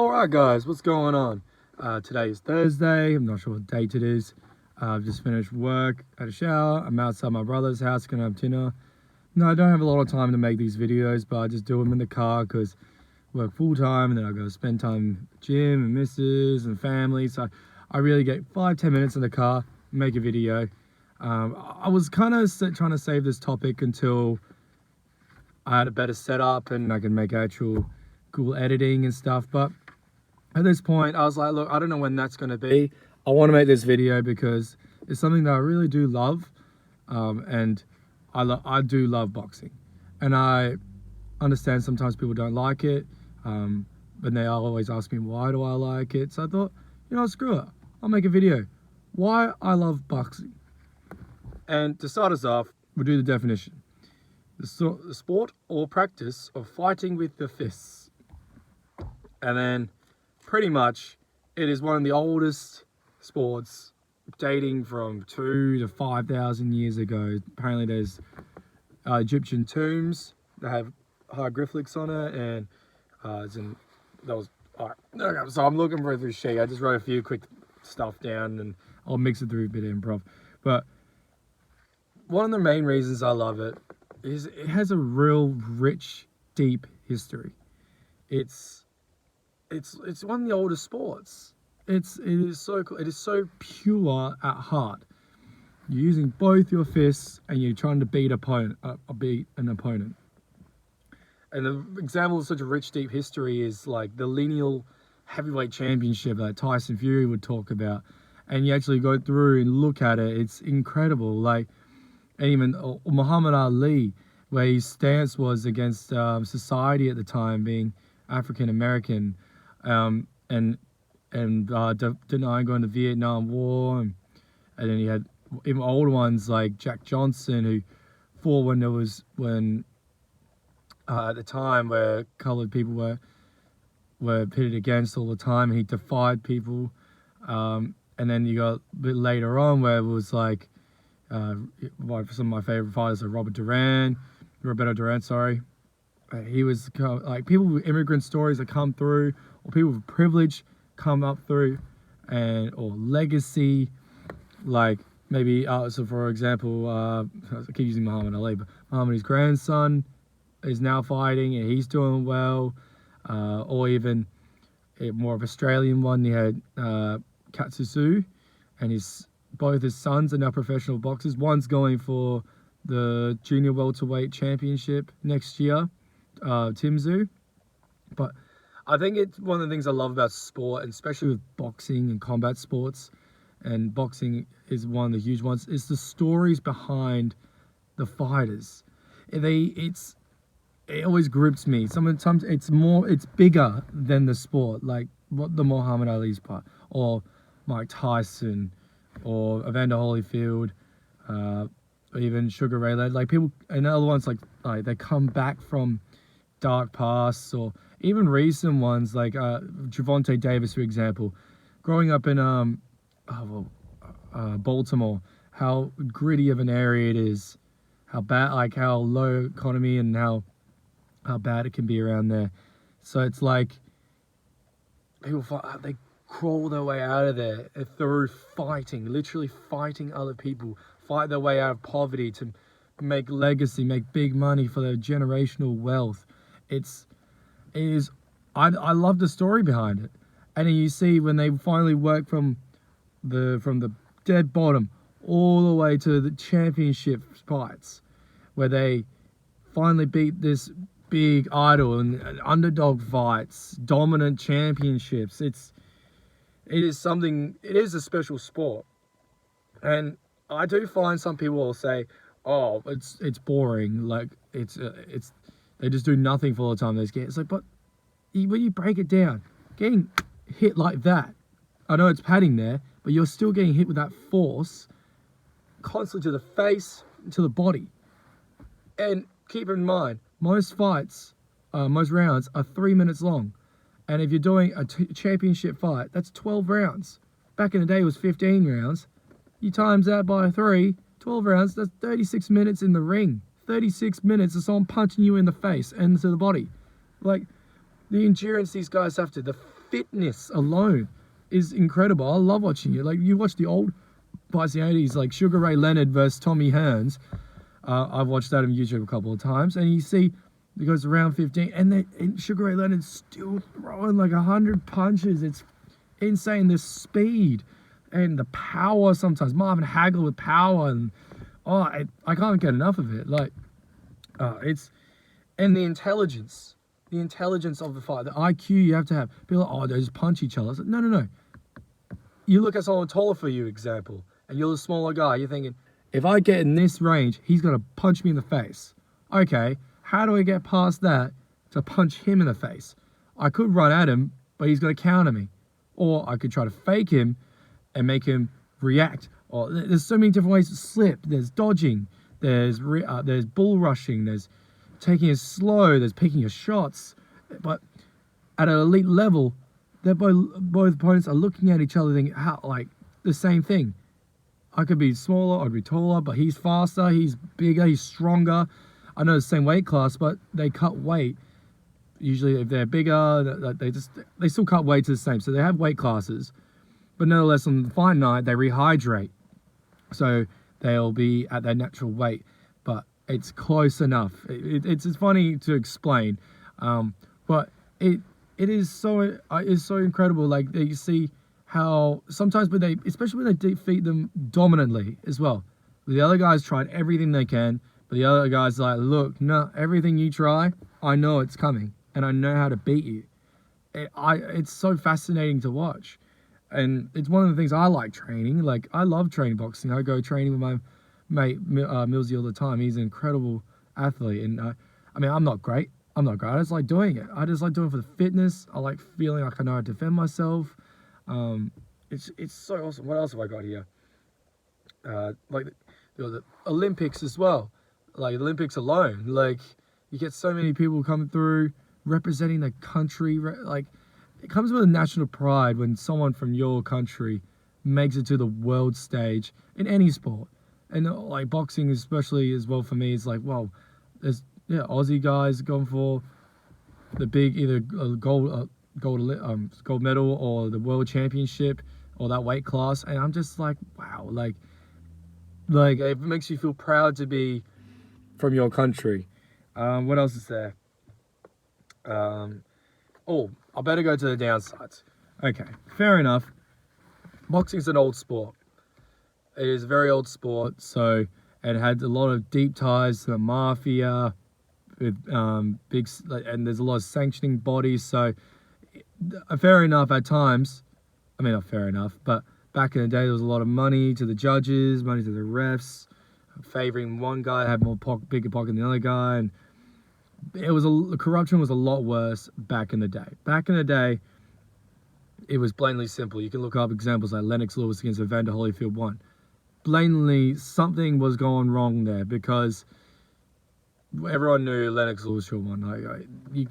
Alright guys, what's going on? Today is Thursday, I'm not sure what date it is. I've just finished work, had a shower, I'm outside my brother's house, gonna have dinner. No, I don't have a lot of time to make these videos, but I just do them in the car because I work full time and then I go spend time at the gym and missus and family. So I really get 5-10 minutes in the car, make a video. I was kind of trying to save this topic until I had a better setup and I could make actual cool editing and stuff, but at this point I was like, look, I don't know when that's going to be. I want to make this video because it's something that I really do love, and I do love boxing, and I understand sometimes people don't like it, but they always ask me why do I like it. So I thought, screw it, I'll make a video why I love boxing. And to start us off, we'll do the definition. The sport or practice of fighting with the fists. And then pretty much it is one of the oldest sports, dating from 2,000 to 5,000 years ago. Apparently there's Egyptian tombs that have hieroglyphics on it, and so I'm looking for this sheet. I just wrote a few quick stuff down and I'll mix it through a bit of improv. But one of the main reasons I love it is it has a real rich, deep history. It's one of the oldest sports. It is so cool. It is so pure at heart. You're using both your fists and you're trying to beat an opponent. And the example of such a rich, deep history is like the lineal heavyweight championship that Tyson Fury would talk about. And you actually go through and look at it. It's incredible. Like, and even Muhammad Ali, where his stance was against society at the time, being African American, and denying going to the Vietnam War, and then he had even old ones like Jack Johnson, who fought when at the time where colored people were pitted against all the time, and he defied people. And then you got a bit later on where it was like some of my favorite fighters are Roberto Duran, sorry. He was like people with immigrant stories that come through, or people with privilege come up through, or legacy, like maybe so for example, I keep using Muhammad Ali, but Muhammad's grandson is now fighting and he's doing well, or even a more of Australian one. You had Katsusu, and both his sons are now professional boxers. One's going for the junior welterweight championship next year, Tim Tszyu. But I think it's one of the things I love about sport, and especially with boxing and combat sports, and boxing is one of the huge ones, is the stories behind the fighters. It always grips me. Sometimes it's bigger than the sport, like what the Muhammad Ali's part, or Mike Tyson, or Evander Holyfield, or even Sugar Ray Leonard. Like people, and other ones like they come back from dark pasts, or even recent ones like Gervonta Davis, for example. Growing up in Baltimore, how gritty of an area it is, how bad, like how low economy and how bad it can be around there. So it's like people they crawl their way out of there through fighting, literally fighting other people, fight their way out of poverty to make legacy, make big money for their generational wealth. I love the story behind it. And then you see when they finally work from the dead bottom all the way to the championship fights, where they finally beat this big idol and underdog fights, dominant championships. It is a special sport. And I do find some people will say, oh, it's boring, like it's they just do nothing for all the time. It's like, but when you break it down, getting hit like that, I know it's padding there, but you're still getting hit with that force constantly to the face, to the body. And keep in mind, most fights, most rounds are 3 minutes long. And if you're doing a championship fight, that's 12 rounds. Back in the day, it was 15 rounds. You times that by 3, 12 rounds, that's 36 minutes in the ring. 36 minutes of someone punching you in the face and to the body. Like, the endurance these guys have to, the fitness alone is incredible. I love watching it. Like, you watch the old fights in the 80s, like Sugar Ray Leonard versus Tommy Hearns. I've watched that on YouTube a couple of times, and you see it goes around 15, and Sugar Ray Leonard's still throwing like 100 punches. It's insane, the speed and the power sometimes. Marvin Hagler with power, and I can't get enough of it. Like, and the intelligence of the fight, the IQ you have to have. People are like, they just punch each other. Like, no. You look at someone taller for you, example, and you're the smaller guy. You're thinking, if I get in this range, he's gonna punch me in the face. Okay, how do I get past that to punch him in the face? I could run at him, but he's gonna counter me. Or I could try to fake him and make him react. Or there's so many different ways to slip. There's dodging, there's bull rushing, there's taking it slow, there's picking your shots. But at an elite level, they're both opponents are looking at each other thinking, how, like, the same thing. I could be smaller, I'd be taller, but he's faster, he's bigger, he's stronger. I know the same weight class, but they cut weight. Usually if they're bigger, they still cut weight to the same. So they have weight classes, but nonetheless on the fight night, they rehydrate. So they'll be at their natural weight, but it's close enough. It's funny to explain, but it is so incredible. Like, you see how sometimes, especially when they defeat them dominantly as well. The other guys tried everything they can, but the other guys are like, look, no, everything you try, I know it's coming, and I know how to beat you. It's so fascinating to watch, and it's one of the things I like training. Like, I love training boxing. I go training with my mate Millsy all the time. He's an incredible athlete, and I mean, I'm not great. I just like doing it. I just like doing it for the fitness. I like feeling like I know how to defend myself. It's so awesome. What else have I got here? Like the Olympics as well. Like, the Olympics alone, like, you get so many people coming through representing the country. Like, it comes with a national pride when someone from your country makes it to the world stage in any sport. And like boxing, especially as well for me, it's like, wow, there's Aussie guys going for the big either gold medal or the world championship or that weight class, and I'm just like, wow, like it makes you feel proud to be from your country. What else is there? I better go to the downsides. Okay, fair enough. Boxing's an old sport. It is a very old sport, so it had a lot of deep ties to the mafia, with and there's a lot of sanctioning bodies. So fair enough at times. I mean, not fair enough, but back in the day, there was a lot of money to the judges, money to the refs, favoring one guy that had bigger pocket than the other guy, and corruption was a lot worse back in the day. Back in the day, it was blatantly simple. You can look up examples like Lennox Lewis against Evander Holyfield 1. Blatantly, something was going wrong there because everyone knew Lennox Lewis should have won. Like, you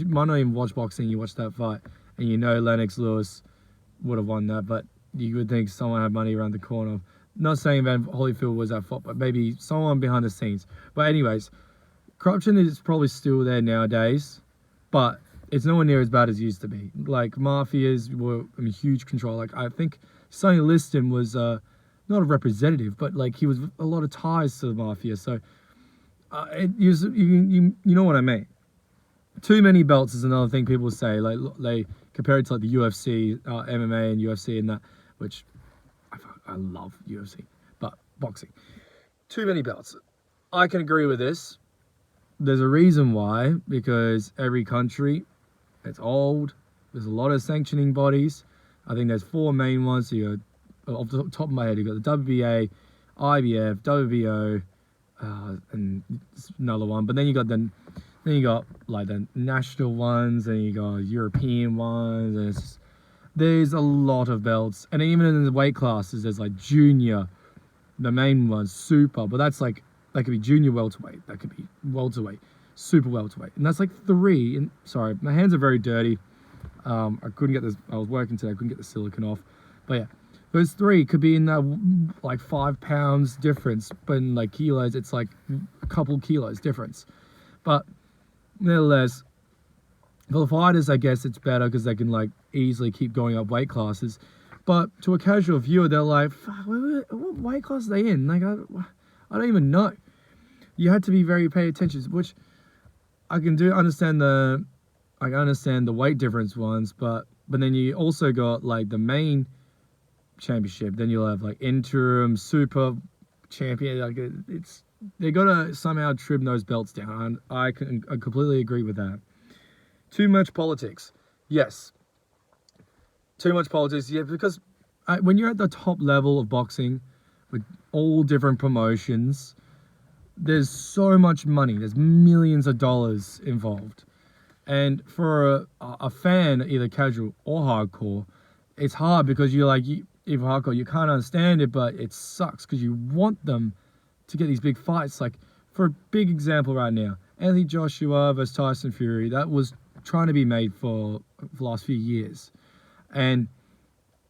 might not even watch boxing. You watch that fight, and you know Lennox Lewis would have won that. But you would think someone had money around the corner. Not saying Van Holyfield was at fault, but maybe someone behind the scenes. But anyways, corruption is probably still there nowadays, but it's nowhere near as bad as it used to be. Like, mafias were in huge control. Like, I think Sonny Liston was not a representative, but like he was a lot of ties to the mafia. So you know what I mean. Too many belts is another thing people say. Like, they compare it to like the UFC, MMA and UFC and that, which I love UFC, but boxing. Too many belts. I can agree with this. There's a reason why, because every country, it's old. There's a lot of sanctioning bodies. I think there's 4 main ones. So you got, off the top of my head, you got the WBA, IBF, WBO, and another one. But then you got like the national ones, and you got European ones. And there's a lot of belts, and even in the weight classes, there's like junior, the main ones, super. But that's like, that could be junior welterweight, that could be welterweight, super welterweight, and that's like 3. And sorry, my hands are very dirty. I couldn't get this. I was working today. I couldn't get the silicone off. But yeah, those 3 could be in that like 5 pounds difference, but in like kilos, it's like a couple kilos difference. But nevertheless, For the fighters, I guess it's better because they can like easily keep going up weight classes. But to a casual viewer, they're like, "Fuck, what weight class are they in?" Like, I don't even know. You had to be very pay attention, which I can understand the weight difference ones, but then you also got like the main championship. Then you'll have like interim, super champion. Like it's they gotta somehow trim those belts down. I completely agree with that. Too much politics, yes. Too much politics, yeah. Because when you're at the top level of boxing, with all different promotions, there's so much money. There's millions of dollars involved. And for a fan, either casual or hardcore, it's hard because you're like, if hardcore, you can't understand it, but it sucks because you want them to get these big fights. Like, for a big example right now, Anthony Joshua versus Tyson Fury, that was trying to be made for the last few years. And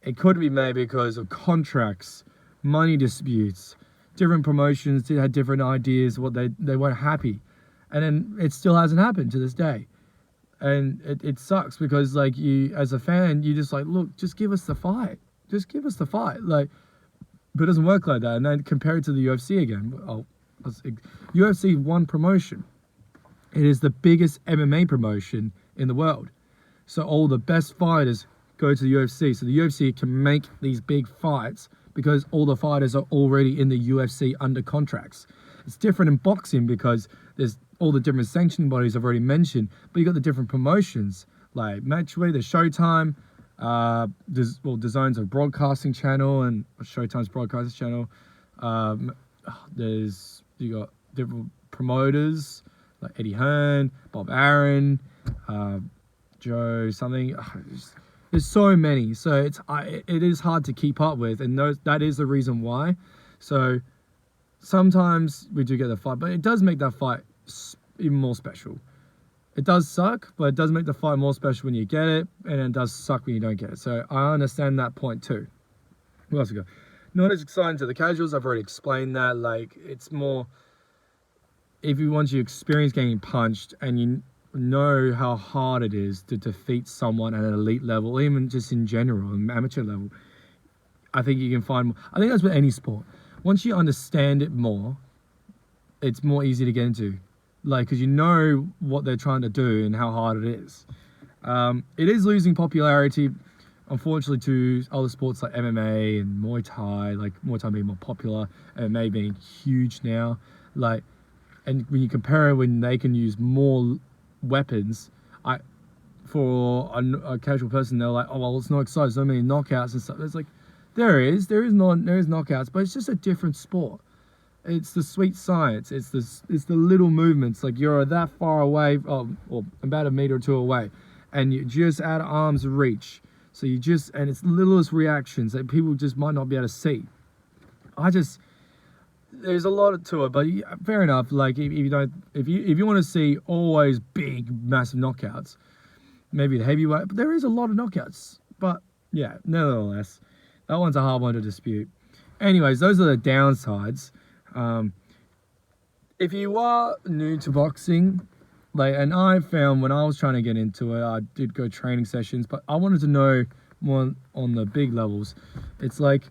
it couldn't be made because of contracts, money disputes, different promotions had different ideas, what they weren't happy. And then it still hasn't happened to this day. And it sucks because, like, you as a fan, you just like, look, just give us the fight. Just give us the fight. Like, but it doesn't work like that. And then compare it to the UFC again. UFC one promotion. It is the biggest MMA promotion in the world. So all the best fighters go to the UFC. So the UFC can make these big fights because all the fighters are already in the UFC under contracts. It's different in boxing because there's all the different sanctioning bodies I've already mentioned, but you got the different promotions like Matchway, the Showtime, DAZN's a broadcasting channel and Showtime's broadcasting channel. You got different promoters like Eddie Hearn, Bob Arum, Joe something. There's so many, so it is hard to keep up with, and that is the reason why. So sometimes we do get the fight, but it does make that fight even more special. It does suck, but it does make the fight more special when you get it, and it does suck when you don't get it. So I understand that point too. What else we got? Not as exciting to the casuals. I've already explained that. Like, it's more if you want to experience getting punched and you know how hard it is to defeat someone at an elite level, even just in general, an amateur level. I think you can find more. I think that's with any sport. Once you understand it more, it's more easy to get into. Like, because you know what they're trying to do and how hard it is. It is losing popularity, unfortunately, to other sports like MMA and Muay Thai. Like, Muay Thai being more popular, MMA being huge now. Like, and when you compare it, when they can use more weapons, for a casual person, they're like, oh well, it's not exciting, so many knockouts and stuff. It's like, there is knockouts, but it's just a different sport. It's the sweet science. It's the little movements. Like, you're that far away, or about a meter or two away, and you're just out of arm's reach. So and it's littlest reactions that people just might not be able to see. There's a lot to it, but fair enough. Like, if you want to see always big, massive knockouts, maybe the heavyweight, but there is a lot of knockouts. But yeah, nevertheless, that one's a hard one to dispute. Anyways, those are the downsides. If you are new to boxing, like, and I found when I was trying to get into it, I did go training sessions, but I wanted to know more on the big levels. It's like,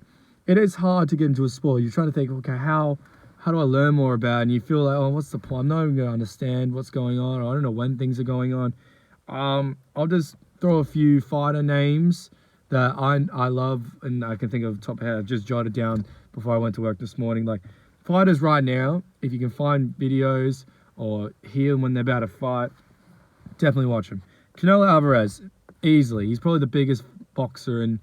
it is hard to get into a sport. You're trying to think, okay, how do I learn more about it? And you feel like, oh, what's the point? I'm not even going to understand what's going on, or I don't know when things are going on. I'll just throw a few fighter names that I love and I can think of top of head. I just jotted down before I went to work this morning. Like, fighters right now, if you can find videos or hear them when they're about to fight, definitely watch them. Canelo Alvarez, easily. He's probably the biggest boxer in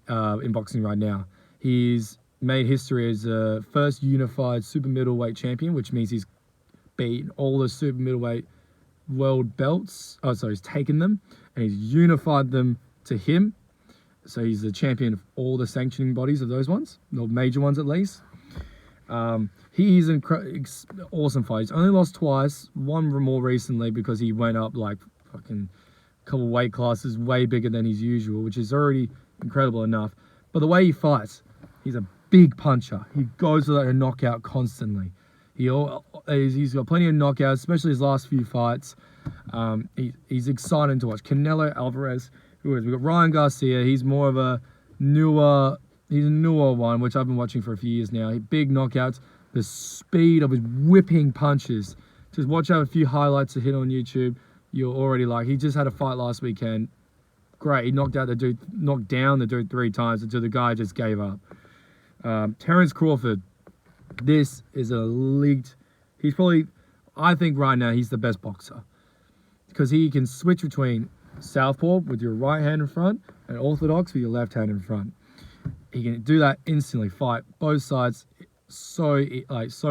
boxing right now. He's made history as the first unified super middleweight champion, which means he's beaten all the super middleweight world belts. He's taken them and he's unified them to him. So he's the champion of all the sanctioning bodies of those ones, the major ones at least. He's an awesome fight. He's only lost twice, one more recently because he went up like fucking couple weight classes way bigger than his usual, which is already incredible enough. But the way he fights, he's a big puncher. He goes for that knockout constantly. And he's got plenty of knockouts, especially his last few fights. He's exciting to watch. Canelo Alvarez, we've got Ryan Garcia. He's more of a newer one, which I've been watching for a few years now. Big knockouts, the speed of his whipping punches. Just watch out a few highlights to hit on YouTube. You'll already like. He just had a fight last weekend. Great. He knocked down the dude 3 times until the guy just gave up. Terence Crawford. This is a elite. He's probably, I think right now, he's the best boxer. Because he can switch between southpaw with your right hand in front and orthodox with your left hand in front. He can do that instantly, fight both sides so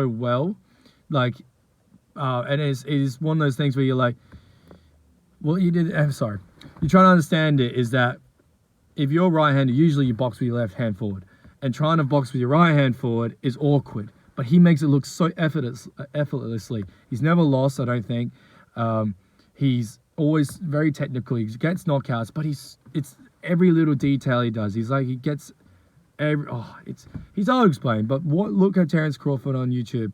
well. And it is one of those things where you're like, well, you're trying to understand it is that if you're right-handed, usually you box with your left hand forward. And trying to box with your right hand forward is awkward. But he makes it look so effortlessly. He's never lost, I don't think. He's always very technical. He gets knockouts, but it's every little detail he does. He's hard to explain. But look at Terence Crawford on YouTube.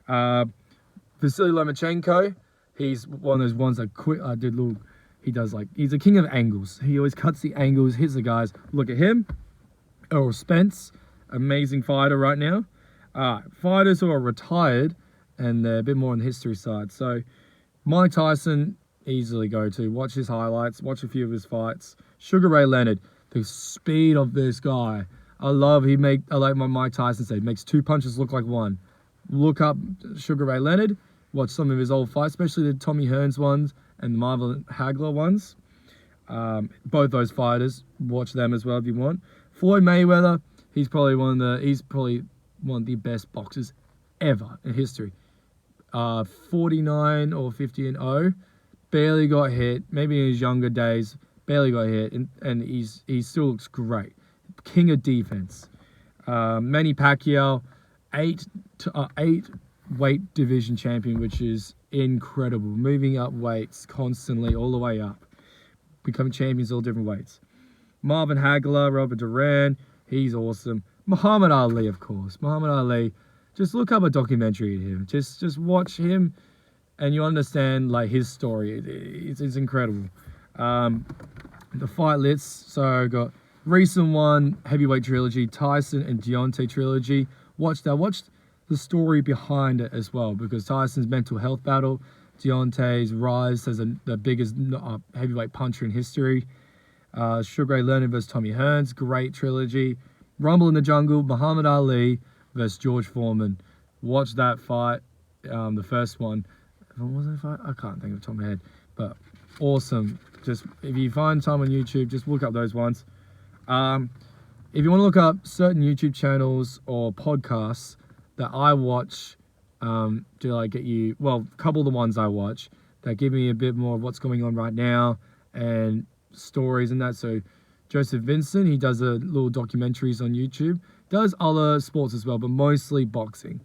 Vasily Lomachenko, he's one of those ones that he's a king of angles. He always cuts the angles, hits the guys. Look at him. Errol Spence, amazing fighter right now. Fighters who are retired and they're a bit more on the history side. So Mike Tyson, easily go to. Watch his highlights, watch a few of his fights. Sugar Ray Leonard, the speed of this guy. I like what Mike Tyson said, makes 2 punches look like 1. Look up Sugar Ray Leonard, watch some of his old fights, especially the Tommy Hearns ones and the Marvin Hagler ones. Both those fighters, watch them as well if you want. Floyd Mayweather, he's probably one of the best boxers ever in history. 49 or 50-0, barely got hit. Maybe in his younger days, barely got hit, and he still looks great. King of defense. Manny Pacquiao, 8 weight division champion, which is incredible. Moving up weights constantly, all the way up, becoming champions all different weights. Marvin Hagler, Robert Duran, he's awesome. Muhammad Ali, of course. Muhammad Ali, just look up a documentary of him. Just watch him, and you understand his story. It's incredible. The fight lists. So got recent one, heavyweight trilogy, Tyson and Deontay trilogy. Watch that. Watch the story behind it as well, because Tyson's mental health battle, Deontay's rise as the biggest heavyweight puncher in history. Sugar Ray Leonard versus Tommy Hearns, great trilogy. Rumble in the Jungle, Muhammad Ali versus George Foreman. Watch that fight, the first one. What was that fight? I can't think of the top of my head, but awesome. Just if you find time on YouTube, just look up those ones. If you want to look up certain YouTube channels or podcasts that I watch, to get you, a couple of the ones I watch that give me a bit more of what's going on right now and stories and that. So Joseph Vincent, he does little documentaries on YouTube, does other sports as well, but mostly boxing.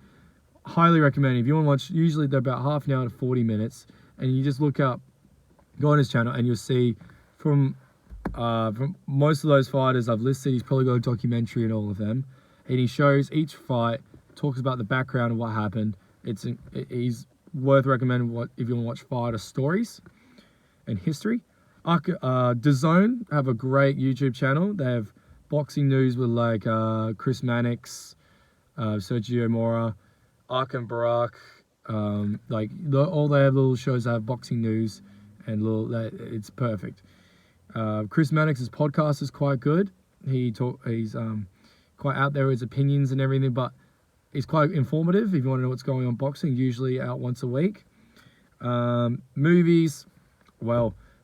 Highly recommend. If you want to watch, usually they're about half an hour to 40 minutes, and you just look up, go on his channel, and you'll see from most of those fighters I've listed, he's probably got a documentary in all of them, and he shows each fight, talks about the background of what happened. He's worth recommending if you want to watch fighter stories and history. DAZN have a great YouTube channel. They have boxing news with Chris Mannix, Sergio Mora, Arkan Barak. All they have little shows that have boxing news, and it's perfect. Chris Mannix's podcast is quite good. He's quite out there with his opinions and everything, but it's quite informative if you want to know what's going on boxing. Usually out once a week. Movies,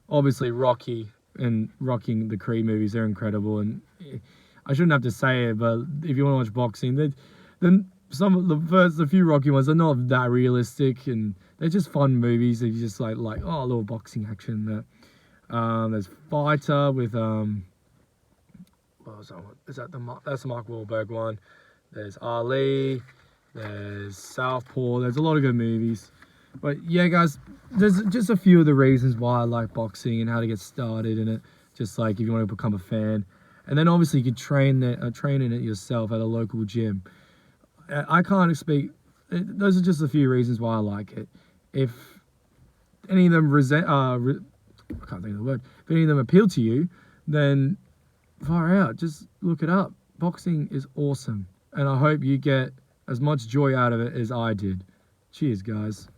obviously Rocky and Rocking the Creed movies, they're incredible, and I shouldn't have to say it, but if you want to watch boxing, then some of the few Rocky ones are not that realistic, and they're just fun movies. If you just like a little boxing action. There's Fighter with what was that one? That's the Mark Wahlberg one. There's Ali. There's Southpaw. There's a lot of good movies. But yeah, guys, there's just a few of the reasons why I like boxing and how to get started in it. Just if you want to become a fan, and then obviously you could train in it yourself at a local gym. I can't speak those are just a few reasons why I like it. If any of them I can't think of the word. If any of them appeal to you, then far out, just look it up. Boxing is awesome, and I hope you get as much joy out of it as I did. Cheers, guys.